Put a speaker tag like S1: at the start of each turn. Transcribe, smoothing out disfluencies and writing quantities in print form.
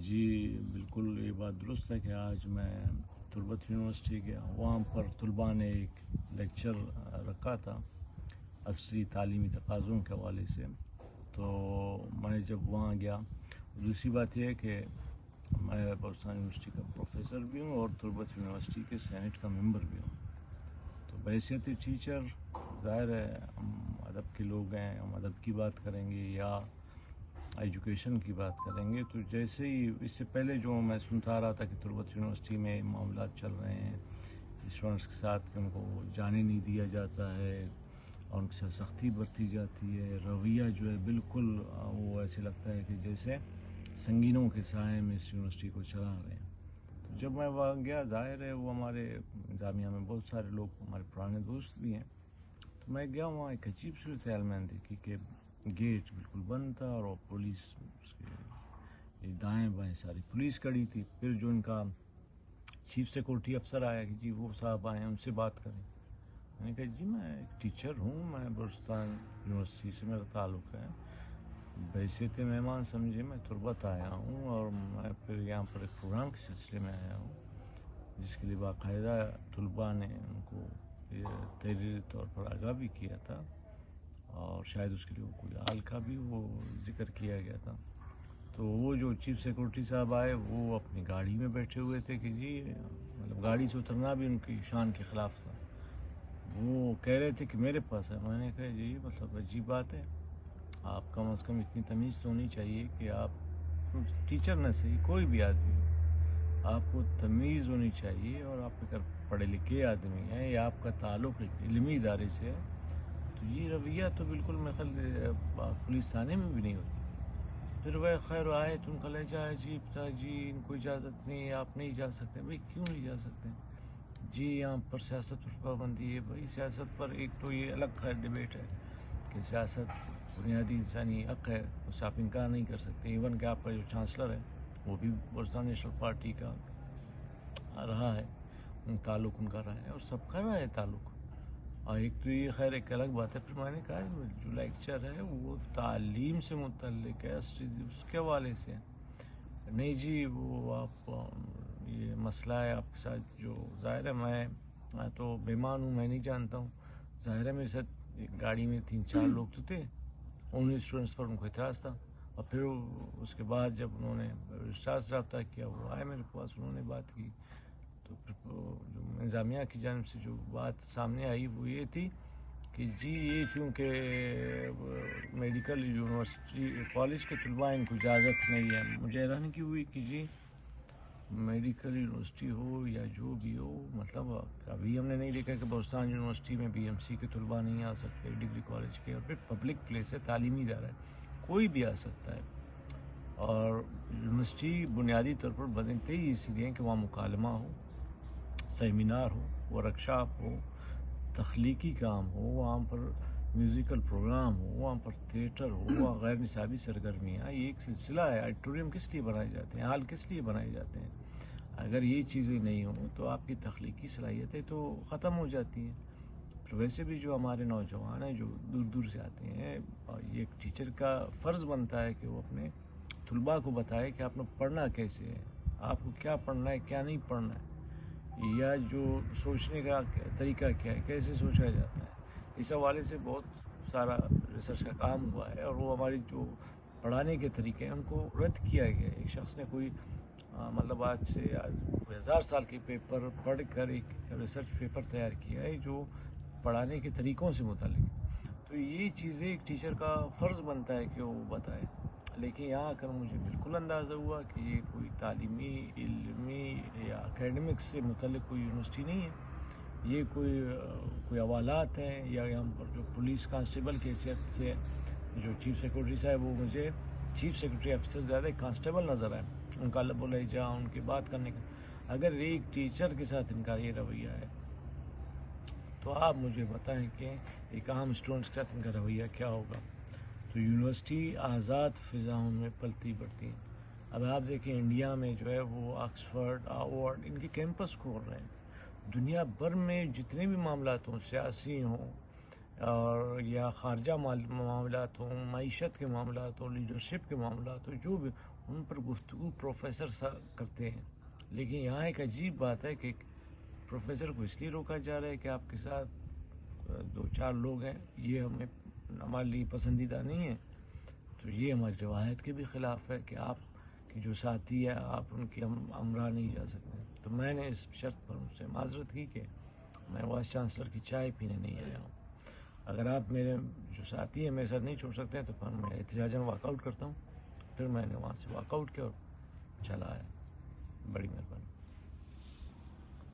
S1: جی بالکل یہ بات درست ہے کہ آج میں تربت یونیورسٹی گیا، وہاں پر طلباء نے ایک لیکچر رکھا تھا عصری تعلیمی تقاضوں کے حوالے سے. تو میں جب وہاں گیا، دوسری بات یہ ہے کہ میں پاکستان یونیورسٹی کا پروفیسر بھی ہوں اور تربت یونیورسٹی کے سینٹ کا ممبر بھی ہوں. تو بحیثیت ٹیچر ظاہر ہے ہم ادب کے لوگ ہیں، ہم ادب کی بات کریں گے یا ایجوکیشن کی بات کریں گے. تو جیسے ہی اس سے پہلے جو میں سنتا رہا تھا کہ تربت یونیورسٹی میں معاملات چل رہے ہیں اسٹوڈنٹس کے ساتھ کہ ان کو جانے نہیں دیا جاتا ہے اور ان کے ساتھ سختی برتی جاتی ہے، رویہ جو ہے بالکل وہ ایسے لگتا ہے کہ جیسے سنگینوں کے سائے میں اس یونیورسٹی کو چلا رہے ہیں. تو جب میں وہاں گیا، ظاہر ہے وہ ہمارے انتظامیہ میں بہت سارے لوگ ہمارے پرانے دوست بھی ہیں. تو میں گیا وہاں، ایک عجیب صورتحال میں نے دیکھی کہ گیٹ بالکل بند تھا اور پولیس اس کے دائیں بائیں ساری پولیس کھڑی تھی. پھر جو ان کا چیف سیکورٹی افسر آیا کہ جی وہ صاحب آئے ہیں ان سے بات کریں. میں نے کہا جی میں ایک ٹیچر ہوں، میں بلوچستان یونیورسٹی سے میرا تعلق ہے، بحیثیت مہمان سمجھے میں تربت آیا ہوں اور میں پھر یہاں پر ایک پروگرام کے سلسلے میں آیا ہوں جس کے لیے باقاعدہ طلباء نے ان کو یہ تحریری طور پر آگاہ بھی کیا تھا اور شاید اس کے لیے کوئی حال کا بھی وہ ذکر کیا گیا تھا. تو وہ جو چیف سیکورٹی صاحب آئے وہ اپنی گاڑی میں بیٹھے ہوئے تھے کہ جی مطلب گاڑی سے اترنا بھی ان کی شان کے خلاف تھا. وہ کہہ رہے تھے کہ میرے پاس ہے. میں نے کہا جی مطلب عجیب بات ہے، آپ کم از کم اتنی تمیز تو ہونی چاہیے کہ آپ ٹیچر نہ صحیح کوئی بھی آدمی ہو، آپ کو تمیز ہونی چاہیے اور آپ اگر پڑھے لکھے آدمی ہیں یا آپ کا تعلق ایک علمی ادارے سے ہے تو یہ رویہ تو بالکل میں پولیس تھانے میں بھی نہیں ہوتی. پھر وہ خیر آئے تو ان کا لہجہ عجیب تھا، جی ان کو اجازت نہیں ہے، آپ نہیں جا سکتے. بھائی کیوں نہیں جا سکتے؟ جی یہاں پر سیاست پر پابندی ہے. بھائی سیاست پر ایک تو یہ الگ خیر ڈیبیٹ ہے کہ سیاست بنیادی انسانی حق ہے، اس سے آپ انکار نہیں کر سکتے. ایون کہ آپ کا جو چانسلر ہے وہ بھی بلوچستان نیشنل پارٹی کا رہا ہے، تعلق ان کا رہا ہے اور سب کا رہا ہے تعلق. اور ایک تو یہ خیر ایک الگ بات ہے. پھر میں نے کہا جو لیکچر ہے وہ تعلیم سے متعلق ہے، اس کے حوالے سے نہیں جی وہ آپ یہ مسئلہ ہے آپ کے ساتھ. جو ظاہر ہے میں تو بیمان ہوں، میں نہیں جانتا ہوں. ظاہر ہے میرے ساتھ گاڑی میں 3-4 لوگ تو تھے، ان اسٹوڈنٹس پر ان کو اعتراض تھا. اور پھر اس کے بعد جب انہوں نے رجسٹرار سے رابطہ کیا، وہ آئے میرے پاس، انہوں نے بات کی. تو پھر جو انتظامیہ کی جانب سے جو بات سامنے آئی وہ یہ تھی کہ جی یہ چونکہ میڈیکل یونیورسٹی کالج کے طلباء ان کو اجازت نہیں ہے. مجھے حیرانی کی ہوئی کہ جی میڈیکل یونیورسٹی ہو یا جو بھی ہو، مطلب کبھی ہم نے نہیں دیکھا کہ بلوچستان یونیورسٹی میں بی ایم سی کے طلباء نہیں آ سکتے، ڈگری کالج کے. اور پھر پبلک پلیس ہے، تعلیمی ادارہ ہے، کوئی بھی آ سکتا ہے. اور یونیورسٹی بنیادی طور پر بنتے ہی اسی لیے کہ وہاں مکالمہ ہو، سیمینار ہو، ورکشاپ ہو، تخلیقی کام ہو، وہاں پر میوزیکل پروگرام ہو، وہاں پر تھیٹر ہو، وہاں غیر نصابی سرگرمیاں. یہ ایک سلسلہ ہے. آڈیٹوریم کس لیے بنائے جاتے ہیں، ہال کس لیے بنائے جاتے ہیں؟ اگر یہ چیزیں نہیں ہوں تو آپ کی تخلیقی صلاحیتیں تو ختم ہو جاتی ہیں. پھر ویسے بھی جو ہمارے نوجوان ہیں جو دور دور سے آتے ہیں، یہ ایک ٹیچر کا فرض بنتا ہے کہ وہ اپنے طلباء کو بتائے کہ آپ نے پڑھنا کیسے ہے، آپ کو کیا پڑھنا ہے کیا نہیں پڑھنا ہے، یا جو سوچنے کا طریقہ کیا ہے، کیسے سوچا جاتا ہے. اس حوالے سے بہت سارا ریسرچ کا کام ہوا ہے اور وہ ہماری جو پڑھانے کے طریقے ہیں ان کو رد کیا گیا ہے. ایک شخص نے کوئی مطلب آج 1000 سال کے پیپر پڑھ کر ایک ریسرچ پیپر تیار کیا ہے جو پڑھانے کے طریقوں سے متعلق. تو یہ چیزیں ایک ٹیچر کا فرض بنتا ہے کہ وہ بتائے. لیکن یہاں آ کر مجھے بالکل اندازہ ہوا کہ یہ کوئی تعلیمی، علمی یا اکیڈمکس سے متعلق کوئی یونیورسٹی نہیں ہے. یہ کوئی حوالات ہیں یا یہاں پر جو پولیس کانسٹیبل کی حیثیت سے جو چیف سیکورٹی صاحب، وہ مجھے چیف سیکورٹی افسر زیادہ کانسٹیبل نظر آئے. ان کا لب و لہجہ، ان کی بات کرنے کا، اگر ایک ٹیچر کے ساتھ ان کا یہ رویہ ہے تو آپ مجھے بتائیں کہ ایک عام اسٹوڈنٹس کے ساتھ ان کا رویہ کیا ہوگا. تو یونیورسٹی آزاد فضاؤں میں پلتی بڑھتی ہیں. اب آپ دیکھیں انڈیا میں جو ہے وہ آکسفورڈ، آورڈ، ان کے کیمپس کھول رہے ہیں. دنیا بھر میں جتنے بھی معاملات ہوں، سیاسی ہوں اور یا خارجہ معاملات ہوں، معیشت کے معاملات ہوں، لیڈرشپ کے معاملات ہوں، جو بھی ان پر گفتگو پروفیسر کرتے ہیں. لیکن یہاں ایک عجیب بات ہے کہ پروفیسر کو اس لیے روکا جا رہا ہے کہ آپ کے ساتھ 2-4 لوگ ہیں, یہ ہمارے لیے پسندیدہ نہیں ہے. تو یہ ہماری روایت کے بھی خلاف ہے کہ آپ کی جو ساتھی ہے آپ ان کی ہمراہ نہیں جا سکتے. تو میں نے اس شرط پر ان سے معذرت کی کہ میں وائس چانسلر کی چائے پینے نہیں آیا ہوں. اگر آپ میرے جو ساتھی ہیں میرے ساتھ نہیں چھوڑ سکتے ہیں تو پھر میں احتجاجاً واک آؤٹ کرتا ہوں. پھر میں نے وہاں سے واک آؤٹ کیا اور چلا آیا. بڑی مہربانی.